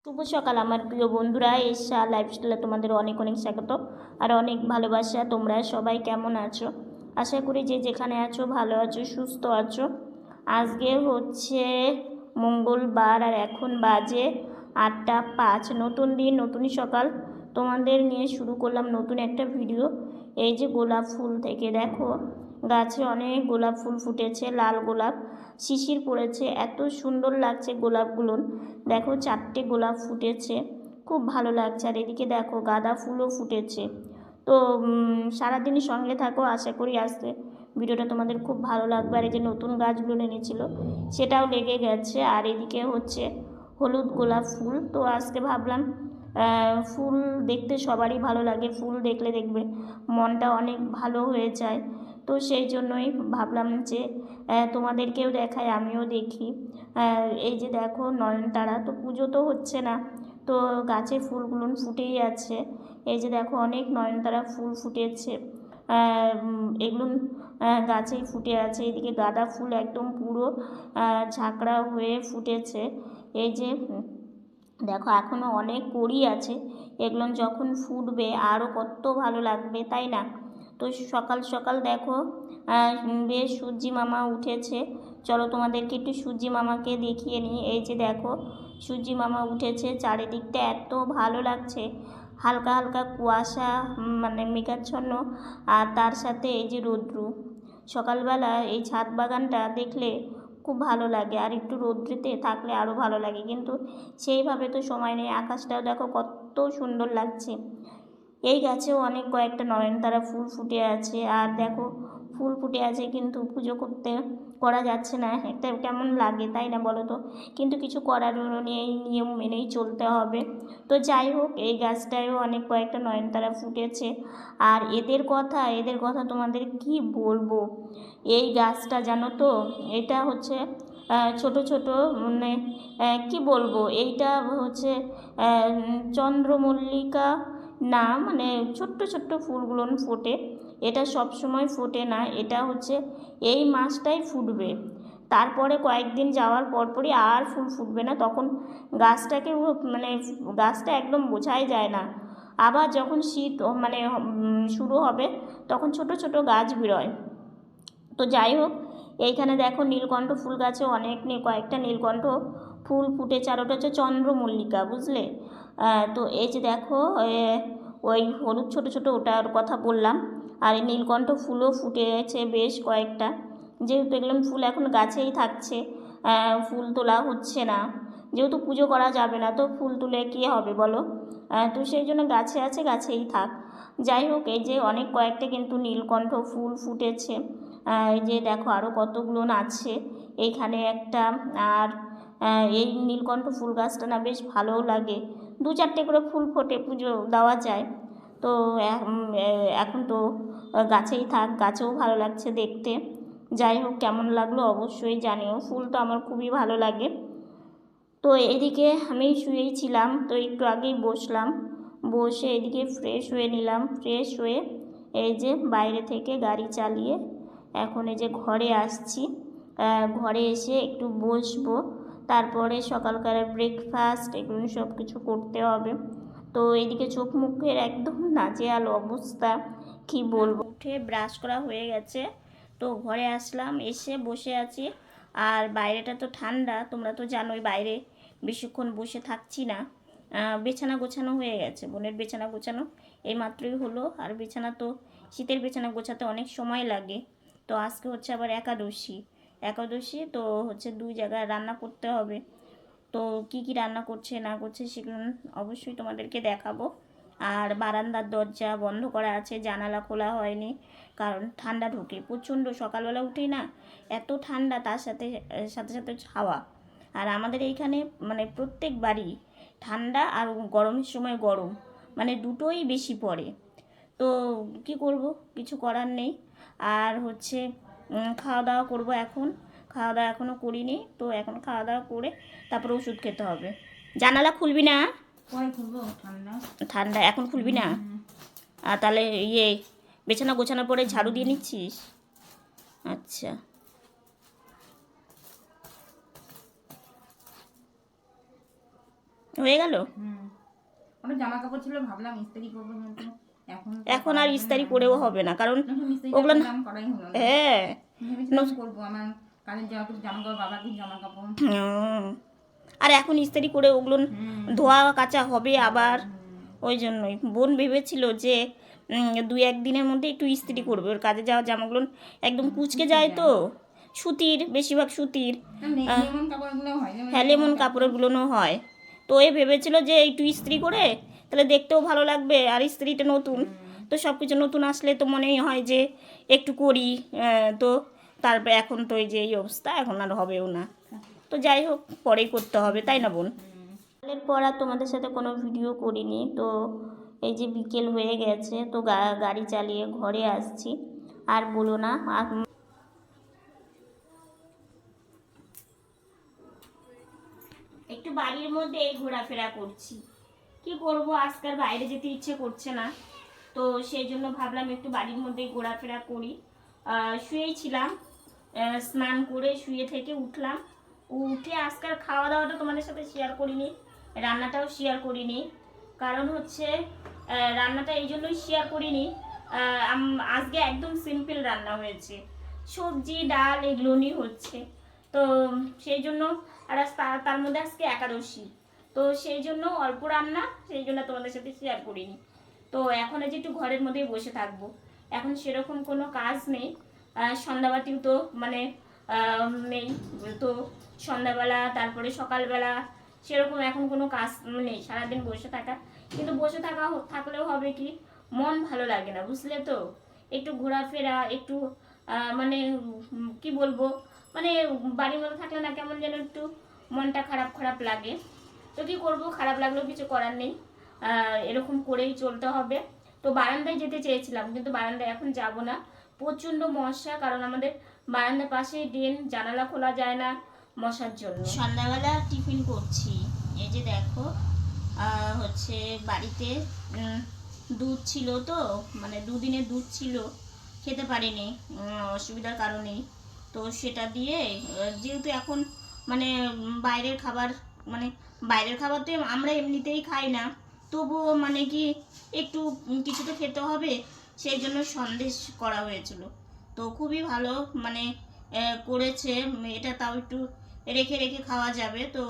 শুভ সকাল আমার প্রিয় বন্ধুরা, এশা লাইফস্টাইলে তোমাদের অনেক অনেক স্বাগত আর অনেক ভালোবাসা। তোমরা সবাই কেমন আছো? আশা করি যে যেখানে আছো ভালো আছো, সুস্থ আছো। আজকে হচ্ছে মঙ্গলবার আর এখন বাজে 8টা 5। নতুন দিন, নতুন সকাল, তোমাদের নিয়ে শুরু করলাম নতুন একটা ভিডিও। এই যে গোলাপ ফুল থেকে দেখো, গাছে অনেক গোলাপ ফুল ফুটেছে, লাল গোলাপ শিশির পড়েছে, এত সুন্দর লাগছে গোলাপগুলো। দেখো 4টে গোলাপ ফুটেছে, খুব ভালো লাগছে। আর এদিকে দেখো গাঁদা ফুলও ফুটেছে। তো সারাদিনই সঙ্গে থাকো, আশা করি আসতে ভিডিওটা তোমাদের খুব ভালো লাগবে। আর এই যে নতুন গাছগুলো এনেছিল সেটাও লেগে গেছে। আর এদিকে হচ্ছে হলুদ গোলাপ ফুল। তো আজকে ভাবলাম ফুল দেখতে সবারই ভালো লাগে, ফুল দেখলে দেখবে মনটা অনেক ভালো হয়ে যায়। তো সেই জন্যই ভাবলাম যে তোমাদেরকেও দেখাই, আমিও দেখি। এই যে দেখো নয়নতারা, তো পুজো তো হচ্ছে না, তো গাছে ফুলগুলো ফুটেই আছে। এই যে দেখো অনেক নয়নতারা ফুল ফুটেছে, এগুলো গাছেই ফুটে আছে। এদিকে গাঁদা ফুল একদম পুরো ঝাঁকড়া হয়ে ফুটেছে। এই যে দেখো এখনও অনেক কড়ি আছে, এগুলো যখন ফুটবে আরও কত ভালো লাগবে, তাই না? তো সকাল সকাল দেখো বেশ সূর্যি মামা উঠেছে। চলো তোমাদেরকে একটু সূর্যি মামাকে দেখিয়ে নিই। এই যে দেখো সূর্যি মামা উঠেছে, চারিদিকটা এত ভালো লাগছে, হালকা হালকা কুয়াশা, মানে মেঘাচ্ছন্ন, আর তার সাথে এই যে রৌদ্র। সকালবেলা এই ছাদ বাগানটা দেখলে খুব ভালো লাগে, আর একটু রৌদ্রেতে থাকলে আরও ভালো লাগে, কিন্তু সেইভাবে তো সময় নেই। আকাশটাও দেখো কত সুন্দর লাগছে। এই গাছেও অনেক কয়েকটা নয়নতারা ফুল ফুটে আছে। আর দেখো ফুল ফুটে আছে কিন্তু পুজো করা যাচ্ছে না, একটা কেমন লাগে, তাই না বলো তো? কিন্তু কিছু করার নেই, নিয়ম মেনেই চলতে হবে। তো যাই হোক, এই গাছটায়ও অনেক কয়েকটা নয়নতারা ফুটেছে। আর এদের কথা তোমাদের কি বলবো। এই গাছটা জানো তো, এটা হচ্ছে ছোট ছোট, মানে কি বলবো, এইটা হচ্ছে চন্দ্রমল্লিকা না, মানে ছোট্ট ছোট্ট ফুলগুলো ফোটে। এটা সব সময় ফোটে না, এটা হচ্ছে এই মাসটাই ফুটবে, তারপরে কয়েকদিন যাওয়ার পরপরই আর ফুল ফুটবে না। তখন গাছটাকে মানে গাছটা একদম বোঝাই যায় না। আবার যখন শীত মানে শুরু হবে তখন ছোট ছোট গাছ বেরোয়। তো যাই হোক, এইখানে দেখো নীলকণ্ঠ ফুল গাছে অনেক কয়েকটা নীলকণ্ঠ ফুল ফুটেছে, আর ওটা হচ্ছে চন্দ্রমল্লিকা, বুঝলে? তো এই যে দেখো ওই হলুদ ছোট ছোট ওটার কথা বললাম। আর এই নীলকণ্ঠ ফুলও ফুটেছে বেশ কয়েকটা, যেহেতু এগুলো ফুল এখন গাছেই থাকছে, ফুল তোলা হচ্ছে না, যেহেতু পুজো করা যাবে না, তো ফুল তুলে কী হবে বলো? তো সেই জন্য গাছে আছে, গাছেই থাক। যাই হোক, এই যে অনেক কয়েকটা কিন্তু নীলকণ্ঠ ফুল ফুটেছে। এই যে দেখো আরও কতগুলো আছে এইখানে একটা। আর এই নীলকণ্ঠ ফুল গাছটা না বেশ ভালোও লাগে, 2-4টে করে ফুল ফোটে, পুজো দেওয়া যায়। তো এখন তো গাছেই থাক, গাছেও ভালো লাগছে দেখতে। যাই হোক, কেমন লাগলো অবশ্যই জানিও, ফুল তো আমার খুবই ভালো লাগে। তো এদিকে আমি শুয়েই ছিলাম, তো একটু আগেই বসলাম, বসে এদিকে ফ্রেশ হয়ে নিলাম। ফ্রেশ হয়ে এই যে বাইরে থেকে গাড়ি চালিয়ে এখন এই যে ঘরে আসছি। ঘরে এসে একটু বসবো, তারপরে সকালকার ব্রেকফাস্ট এগুলো সব কিছু করতে হবে। তো এইদিকে চোখ মুখের একদম নাজেহাল অবস্থা, কি বলবো। উঠে ব্রাশ করা হয়ে গেছে, তো ঘরে আসলাম, এসে বসে আছি। আর বাইরেটা তো ঠান্ডা, তোমরা তো জানোই বাইরে বেশিক্ষণ বসে থাকছি না। বিছানা গোছানো হয়ে গেছে, বোনের বিছানা গোছানো এই মাত্রই হলো। আর বিছানা তো শীতের বিছানা গোছাতে অনেক সময় লাগে। তো আজকে হচ্ছে আবার একাদশী, তো হচ্ছে 2 জায়গায় রান্না করতে হবে। তো কি কি রান্না করছে না করছে সেগুলো অবশ্যই তোমাদেরকে দেখাবো। আর বারান্দার দরজা বন্ধ করা আছে, জানালা খোলা হয়নি, কারণ ঠান্ডা ঢোকে প্রচণ্ড। সকালবেলা উঠেই না এত ঠান্ডা, তার সাথে সাথে সাথে হাওয়া। আর আমাদের এইখানে মানে প্রত্যেক বাড়ি ঠান্ডা, আর গরমের সময় গরম, মানে দুটোই বেশি পড়ে। তো কি করব, কিছু করার নেই। আর হচ্ছে খাওয়া দাওয়া করবো এখন। খাওয়া দাওয়া এখনও করিনি, তো এখন খাওয়া দাওয়া করে তারপরে ওষুধ খেতে হবে। জানালা খুলবি না? ঠান্ডা এখন খুলবি না? আর তাহলে বিছানা গোছানোর পরে ঝাড়ু দিয়ে নিচ্ছিস? আচ্ছা। হয়ে গেল। ওটা জামা কাপড় ছিল, ভাবলাম ইস্ত্রি করবো, কিন্তু এখন আর ইস্তারি করেও হবে না, কারণ ওগুলো করাই হলো না। হ্যাঁ ভেবেছিলাম করবো, আমার কাজের জামা কাপড়, বাবার কিছু জামা কাপড়। আর এখন ইস্তারি করে ওগুলো ধোয়া কাচা হবে আবার, ওই জন্যই বোন ভেবেছিল যে 2-1 দিনের মধ্যে একটু ইস্ত্রি করবে, ওর কাজে যাওয়া জামাগুলো একদম কুচকে যায় তো, সুতির, বেশিরভাগ সুতির। হ্যাঁ, লেমন কাপড়গুলোও হয়। তো এ ভেবেছিল যে একটু ইস্ত্রি করে তাহলে দেখতেও ভালো লাগবে, আর ইস্ত্রিটা নতুন, তো সব কিছু নতুন আসলে তো মনেই হয় যে একটু করি। তো তারপরে এখন তো এই যে এই অবস্থা, এখন আর হবেও না। তো যাই হোক, পরেই করতে হবে, তাই না বোন? এরপর আর তোমাদের সাথে কোনো ভিডিও করিনি। তো এই যে বিকেল হয়ে গেছে, তো গাড়ি চালিয়ে ঘরে আসছি। আর বলো না, একটু বাড়ির মধ্যে ঘোরাফেরা করছি, কি করব, আজকাল বাইরে যেতে ইচ্ছে করছে না, তো সেই জন্য ভাবলাম একটু বাড়ির মধ্যে ঘোরাফেরা করি। শুয়েই ছিলাম, স্নান করে শুয়ে থেকে উঠলাম, উঠে আজকাল খাওয়া দাওয়াটা তোমাদের সাথে শেয়ার করিনি, রান্নাটাও শেয়ার করিনি। কারণ হচ্ছে রান্নাটা এই জন্যই শেয়ার করিনি, আজকে একদম সিম্পল রান্না হয়েছে, সবজি ডাল এগুলো নিয়ে হচ্ছে, তো সেই জন্য। আর তার মধ্যে আজকে একাদশী, তো সেই জন্য অল্প রান্না, সেই জন্য তোমাদের সাথে শেয়ার করিনি। তো এখন যে একটু ঘরের মধ্যেই বসে থাকবো, এখন সেরকম কোনো কাজ নেই, সন্ধ্যাবাতিও তো মানে নেই, তো সন্ধ্যাবেলা তারপরে সকালবেলা সেরকম এখন কোনো কাজ নেই, সারাদিন বসে থাকা। কিন্তু বসে থাকলেও হবে কি, মন ভালো লাগে না, বুঝলে তো, একটু ঘোরাফেরা, একটু মানে কি বলবো, মানে বাড়ির মধ্যে থাকলে না কেমন যেন একটু মনটা খারাপ খারাপ লাগে। তো কি করব, খারাপ লাগলেও কিছু করার নেই, এরকম করেই চলতে হবে। তো বারান্দায় যেতে চেয়েছিলাম, কিন্তু বারান্দায় এখন যাব না, প্রচণ্ড মশা, কারণ আমাদের বারান্দার পাশেই ড্রেন, জানালা খোলা যায় না মশার জন্য। সন্ধ্যাবেলা টিফিন করছি, এই যে দেখো, হচ্ছে বাড়িতে দুধ ছিল, তো মানে দুদিনের দুধ ছিল, খেতে পারিনি অসুবিধার কারণেই, তো সেটা দিয়ে যেহেতু এখন মানে বাইরের খাবার, মানে বাইরের খাবার তো আমরা এমনিতেই খাই না, তবুও মানে কি একটু কিছু তো খেতে হবে, সেই জন্য সন্দেশ করা হয়েছিল। তো খুবই ভালো মানে করেছে এটা, তাও একটু রেখে রেখে খাওয়া যাবে, তো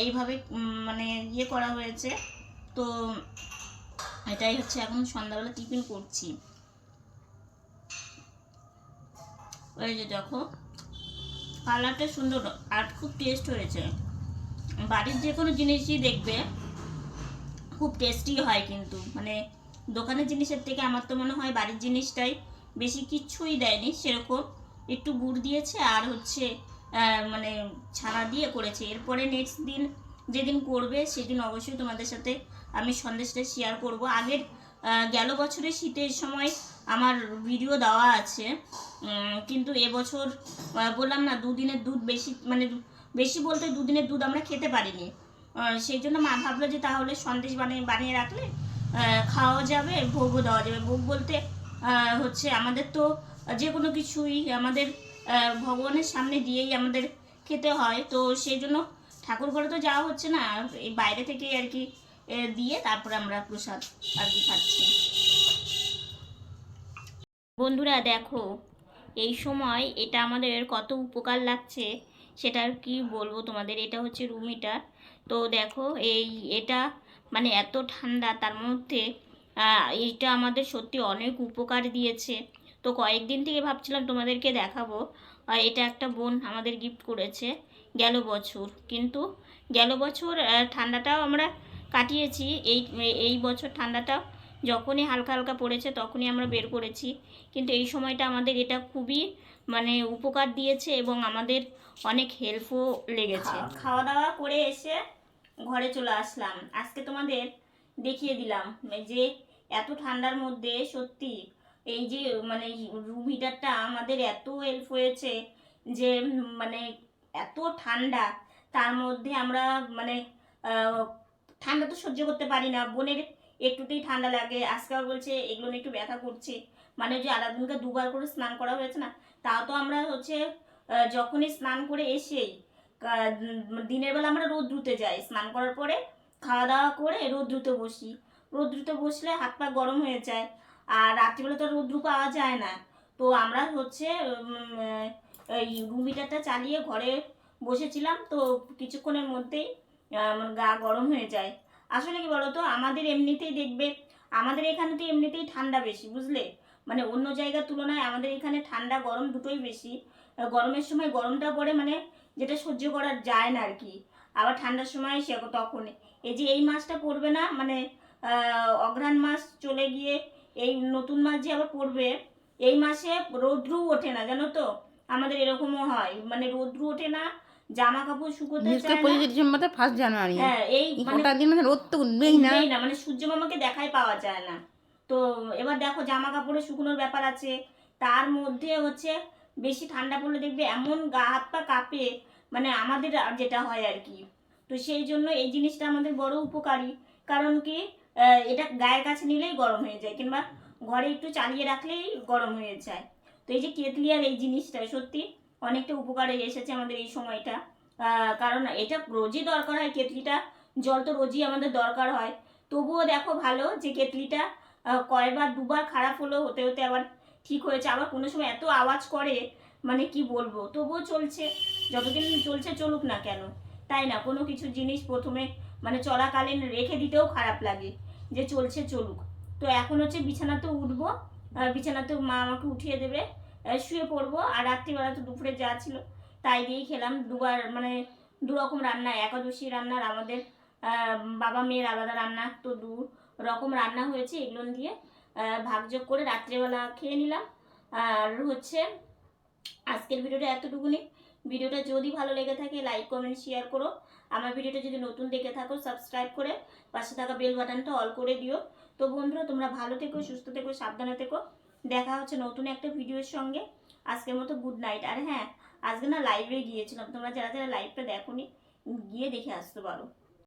এইভাবে মানে ইয়ে করা হয়েছে। তো এটাই হচ্ছে এখন সন্ধ্যাবেলা টিফিন করছি। ওই যে দেখো, কালারটা সুন্দর আর খুব টেস্ট হয়েছে। বাড়ির যে কোনো জিনিসই দেখবে খুব টেস্টি হয়, কিন্তু মানে দোকানের জিনিসের থেকে আমার তো মনে হয় বাড়ির জিনিসটাই বেশি, কিচ্ছুই দেয়নি সেরকম, একটু গুড় দিয়েছে আর হচ্ছে মানে ছানা দিয়ে করেছে। এরপরে নেক্সট দিন যেদিন করবে সেদিন অবশ্যই তোমাদের সাথে আমি সন্দেশটা শেয়ার করব। আগের গেল বছরের শীতের সময় আমার ভিডিও দেওয়া আছে, কিন্তু এবছর বললাম না, দুদিনের দুধ বেশি, মানে বেশি বলতে দুদিনের দুধ আমরা খেতে পারিনি, সেই জন্য মা ভাবলো যে তাহলে সন্দেশ বানিয়ে রাখলে খাওয়া যাবে, ভোগও দেওয়া যাবে। ভোগ বলতে হচ্ছে আমাদের তো যে কোনো কিছুই আমাদের ভগবানের সামনে দিয়েই আমাদের খেতে হয়, তো সেই জন্য ঠাকুর ঘরে তো যাওয়া হচ্ছে না, এই বাইরে থেকে আর কি দিয়ে তারপরে আমরা প্রসাদ আর কি খাচ্ছি। বন্ধুরা দেখো, এই সময় এটা আমাদের কত উপকার লাগছে সেটা আর কি বলবো তোমাদের। এটা হচ্ছে রুম হিটার, তো দেখো এটা মানে এত ঠান্ডা, তার মধ্যে এইটা আমাদের সত্যি অনেক উপকার দিয়েছে। তো কয়েকদিন থেকে ভাবছিলাম তোমাদেরকে দেখাবো, এটা একটা বোন আমাদের গিফট করেছে গেল বছর, কিন্তু গেল বছর ঠান্ডাটাও আমরা কাটিয়েছি, এই বছর ঠান্ডাটা যখনই হালকা হালকা পড়েছে তখনই আমরা বের করেছি, কিন্তু এই সময়টা আমাদের এটা খুবই মানে উপকার দিয়েছে এবং আমাদের অনেক হেল্পও লেগেছে। খাওয়া দাওয়া করে এসে ঘরে চলে আসলাম, আজকে তোমাদের দেখিয়ে দিলাম যে এত ঠান্ডার মধ্যে সত্যি এই যে মানে রুম হিটারটা আমাদের এত হেল্প হয়েছে, যে মানে এত ঠান্ডা, তার মধ্যে আমরা মানে ঠান্ডা তো সহ্য করতে পারি না, বোনের একটুতেই ঠান্ডা লাগে, আজকাল বলছে এগুলো নিয়ে একটু ব্যথা করছে, মানে যে আরাধনকে 2বার করে স্নান করা হয়েছে না, তাও তো আমরা হচ্ছে যখনই স্নান করে এসেই দিনের বেলা আমরা রোদ্রুতে যাই, স্নান করার পরে খাওয়া দাওয়া করে রোদ্রুতে বসি। রোদ্রুতে বসলে হাত পা গরম হয়ে যায়, আর রাত্রিবেলা তো রোদ্রু পাওয়া যায় না। তো আমরা হচ্ছে এই রুম হিটারটা চালিয়ে ঘরে বসেছিলাম, তো কিছুক্ষণের মধ্যেই আমার গা গরম হয়ে যায়। আসলে কি বলতো, আমাদের এমনিতেই দেখবে আমাদের এখানে তো এমনিতেই ঠান্ডা বেশি, বুঝলে, মানে অন্য জায়গার তুলনায় আমাদের এখানে ঠান্ডা গরম দুটোই বেশি। গরমের সময় গরমটা পড়ে মানে যেটা সহ্য করা যায় না আর কি, আবার ঠান্ডার সময় সে তখন এই যে এই মাসটা পড়বে না, মানে অঘ্রাণ মাস চলে গিয়ে এই নতুন মাস যে আবার পড়বে, এই মাসে রৌদ্রু ওঠে না, জানো তো, আমাদের এরকমও হয়, মানে রৌদ্রু ওঠে না, জামা কাপড় শুকোতে চায় না। 25 ডিসেম্বর 1 জানুয়ারি, হ্যাঁ, এই মানে কটা দিন মানে রোদ তো উঠবেই না। উঠবেই না, মানে সূর্য মামাকে দেখাই পাওয়া যায় না। তো এবার দেখো জামা কাপড়ে শুকনোর ব্যাপার আছে, তার মধ্যে হচ্ছে বেশি ঠান্ডা পড়লে দেখবে এমন গা হাত পা কাঁপে, মানে আমাদের যেটা হয় আর কি। তো সেই জন্য এই জিনিসটা আমাদের বড় উপকারী, কারণ কি এটা গায়ের কাছে নিলেই গরম হয়ে যায়, কিংবা ঘরে একটু চালিয়ে রাখলেই গরম হয়ে যায়। তো এই যে কেতলি আর এই জিনিসটা সত্যি অনেকটা উপকারে এসেছে আমাদের এই সময়টা। কারণ এটা রোজই দরকার হয়, কেতলিটা জল তো রোজই আমাদের দরকার হয়। তবুও দেখো ভালো যে কেতলিটা কয়বার দুবার খারাপ হলো, হতে হতে আবার ঠিক হয়েছে। আবার কোনো সময় এত আওয়াজ করে, মানে কি বলবো, তবুও চলছে, যতদিন চলছে চলুক না কেন, তাই না? কোনো কিছু জিনিস প্রথমে মানে চলাকালীন রেখে দিতেও খারাপ লাগে, যে চলছে চলুক। তো এখন হচ্ছে বিছানাতে উঠবো, বিছানাতে মা আমাকে উঠিয়ে দেবে, শুয়ে পড়বো। আর রাত্রিবেলা তো দুপুরে যা ছিল তাই দিয়েই খেলাম, দুবার মানে দু রকম রান্না, একাদশী রান্নার আমাদের বাবা মেয়ের আলাদা রান্না, তো দু রকম রান্না হয়েছে, এগুলো দিয়ে ভাগযোগ করে রাত্রেবেলা খেয়ে নিলাম। আর হচ্ছে আজকের ভিডিওটা এতটুকুনি। ভিডিওটা যদি ভালো লেগে থাকে লাইক কমেন্ট শেয়ার করো। আমার ভিডিওটা যদি নতুন দেখে থাকো সাবস্ক্রাইব করে পাশে থাকা বেল বাটনটা অল করে দিও। তো বন্ধুরা, তোমরা ভালো থেকো, সুস্থ থেকো, সাবধানে থেকো। দেখা হচ্ছে নতুন একটা ভিডিওর সঙ্গে। আজকের মতো গুড নাইট। আর হ্যাঁ, আজকে না লাইভে গিয়েছিলাম, তোমরা যারা যারা লাইভটা দেখোনি গিয়ে দেখে আসতে পারো।